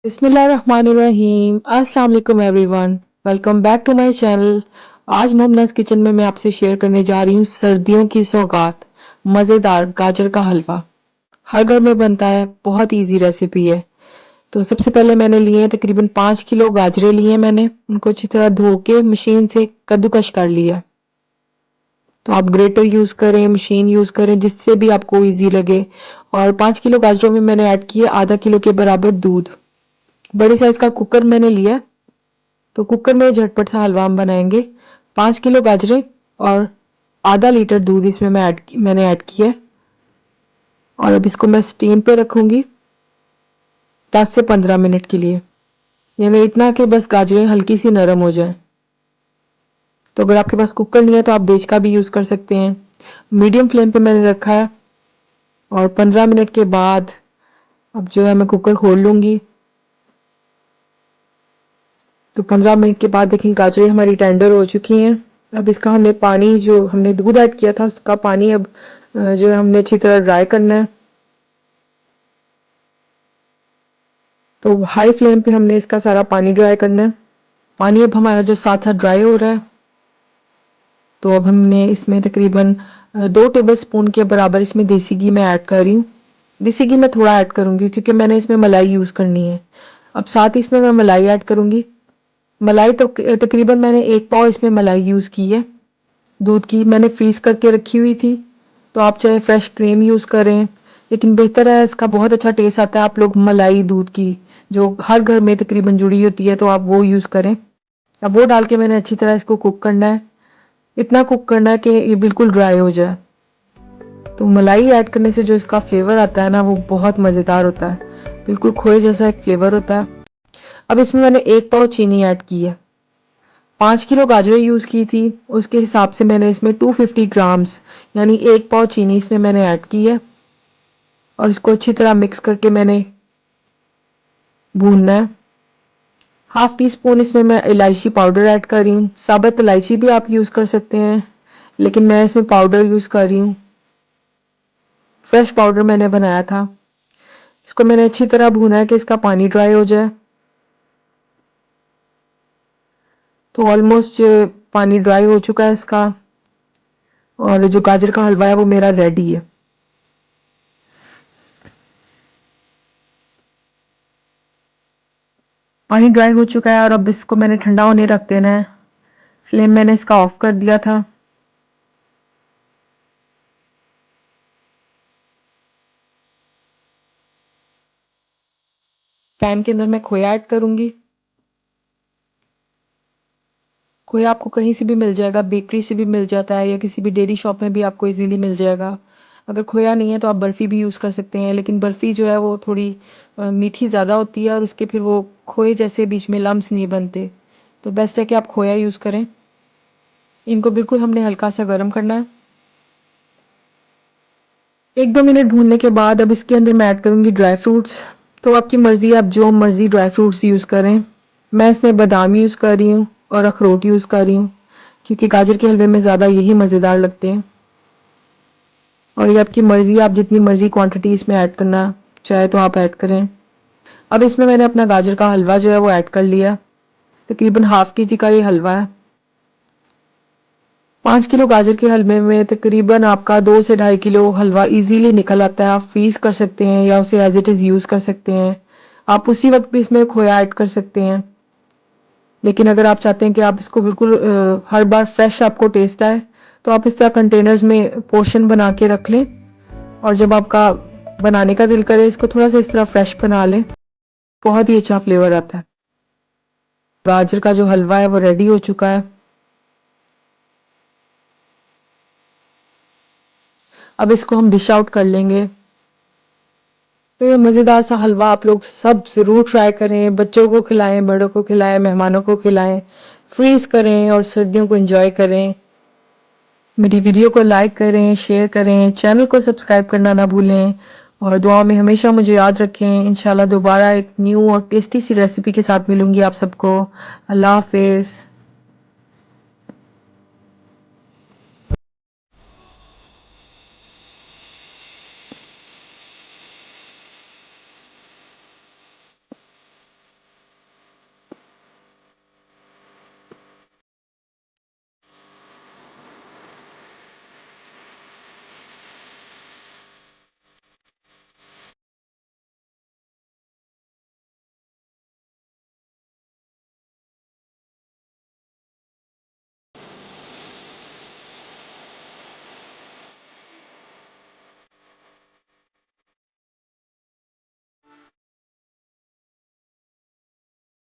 बिस्मिल्लाहिर्रहमानिर्रहीम। अस्सलाम वालेकुम everyone. Welcome back to my channel. आज मोमनाज किचन में मैं आपसे शेयर करने जा रही हूँ सर्दियों की सौगात, मज़ेदार गाजर का हलवा। हर घर में बनता है, बहुत इजी रेसिपी है। तो सबसे पहले मैंने लिए हैं तकरीबन 5 किलो गाजरें लिए हैं मैंने। उनको अच्छी तरह धो के मशीन से कद्दूकश कर लिया। तो आप ग्रेटर यूज़ करें, मशीन यूज़ करें, जिससे भी आपको ईजी लगे। और 5 किलो गाजरों में मैंने ऐड किया आधा किलो के बराबर दूध। बड़े साइज का कुकर मैंने लिया। तो कुकर में झटपट सा हलवा हम बनाएंगे। 5 किलो गाजरें और आधा लीटर दूध इसमें मैंने ऐड किया है। और अब इसको मैं स्टीम पे रखूंगी 10 से 15 मिनट के लिए, यानी इतना कि बस गाजरें हल्की सी नरम हो जाए। तो अगर आपके पास कुकर नहीं है तो आप देच का भी यूज़ कर सकते हैं। मीडियम फ्लेम पे मैंने रखा है और 15 मिनट के बाद अब जो है मैं कुकर खोल लूँगी। तो 15 मिनट के बाद देखें गाजरें हमारी टेंडर हो चुकी हैं। अब इसका हमने पानी, जो हमने दूध ऐड किया था उसका पानी अब जो है हमने अच्छी तरह ड्राई करना है। तो हाई फ्लेम पे हमने इसका सारा पानी ड्राई करना है। पानी अब हमारा जो साथ साथ ड्राई हो रहा है। तो अब हमने इसमें तकरीबन 2 टेबल स्पून के बराबर इसमें देसी घी मैं ऐड कर रही हूँ। देसी घी मैं थोड़ा ऐड करूँगी क्योंकि मैंने इसमें मलाई यूज़ करनी है। अब साथ ही इसमें मैं मलाई ऐड करूँगी। मलाई तो तकरीबन मैंने 1 पाव इसमें मलाई यूज़ की है। दूध की मैंने फ्रीज करके रखी हुई थी। तो आप चाहे फ्रेश क्रीम यूज़ करें, लेकिन बेहतर है, इसका बहुत अच्छा टेस्ट आता है। आप लोग मलाई दूध की जो हर घर में तकरीबन जुड़ी होती है तो आप वो यूज़ करें। अब वो डाल के मैंने अच्छी तरह इसको कुक करना है। इतना कुक करना है कि ये बिल्कुल ड्राई हो जाए। तो मलाई ऐड करने से जो इसका फ्लेवर आता है ना, वो बहुत मज़ेदार होता है। बिल्कुल खोए जैसा एक फ्लेवर होता है। अब इसमें मैंने 1 पाव चीनी ऐड की है। 5 किलो गाजरें यूज़ की थी, उसके हिसाब से मैंने इसमें 250 ग्राम्स यानी 1 पाव चीनी इसमें मैंने ऐड की है। और इसको अच्छी तरह मिक्स करके मैंने भूनना है। हाफ टी स्पून इसमें मैं इलायची पाउडर ऐड कर रही हूँ। साबुत इलायची भी आप यूज़ कर सकते हैं, लेकिन मैं इसमें पाउडर यूज़ कर रही हूँ। फ्रेश पाउडर मैंने बनाया था। इसको मैंने अच्छी तरह भूना है कि इसका पानी ड्राई हो जाए। तो ऑलमोस्ट पानी ड्राई हो चुका है इसका, और जो गाजर का हलवा है वो मेरा रेडी है। पानी ड्राई हो चुका है और अब इसको मैंने ठंडा होने रख देना है। फ्लेम मैंने इसका ऑफ कर दिया था। पैन के अंदर मैं खोया ऐड करूंगी। खोया आपको कहीं से भी मिल जाएगा, बेकरी से भी मिल जाता है या किसी भी डेयरी शॉप में भी आपको इजीली मिल जाएगा। अगर खोया नहीं है तो आप बर्फ़ी भी यूज़ कर सकते हैं, लेकिन बर्फ़ी जो है वो थोड़ी मीठी ज़्यादा होती है और उसके फिर वो खोए जैसे बीच में लम्स नहीं बनते। तो बेस्ट है कि आप खोया यूज़ करें। इनको बिल्कुल हमने हल्का सा गर्म करना है। 1-2 मिनट भूनने के बाद अब इसके अंदर मैं ऐड करूँगी ड्राई फ्रूट्स। तो आपकी मर्ज़ी, आप जो मर्ज़ी ड्राई फ्रूट्स यूज़ करें। मैं इसमें बादाम यूज़ कर रही हूँ और अखरोट यूज़ कर रही हूँ, क्योंकि गाजर के हलवे में ज़्यादा यही मज़ेदार लगते हैं। और ये आपकी मर्ज़ी, आप जितनी मर्ज़ी क्वांटिटी इसमें ऐड करना चाहे तो आप ऐड करें। अब इसमें मैंने अपना गाजर का हलवा जो है वो ऐड कर लिया। तकरीबन हाफ केजी का ये हलवा है। 5 किलो गाजर के हलवे में तकरीबन आपका 2 से 2.5 किलो हलवा इजीली निकल आता है। आप फ्रीज कर सकते हैं या उसे एज इट इज़ यूज़ कर सकते हैं। आप उसी वक्त भी इसमें खोया ऐड कर सकते हैं, लेकिन अगर आप चाहते हैं कि आप इसको बिल्कुल हर बार फ्रेश आपको टेस्ट आए तो आप इस तरह कंटेनर्स में पोर्शन बना के रख लें, और जब आपका बनाने का दिल करे इसको थोड़ा सा इस तरह फ्रेश बना लें। बहुत ही अच्छा फ्लेवर आता है। गाजर का जो हलवा है वो रेडी हो चुका है। अब इसको हम डिश आउट कर लेंगे। तो ये मज़ेदार सा हलवा आप लोग सब ज़रूर ट्राई करें। बच्चों को खिलाएं, बड़ों को खिलाएं, मेहमानों को खिलाएं। फ्रीज़ करें और सर्दियों को एंजॉय करें। मेरी वीडियो को लाइक करें, शेयर करें, चैनल को सब्सक्राइब करना ना भूलें, और दुआ में हमेशा मुझे याद रखें। इंशाल्लाह दोबारा एक न्यू और टेस्टी सी रेसिपी के साथ मिलूंगी आप सबको। अल्लाह हाफिज़।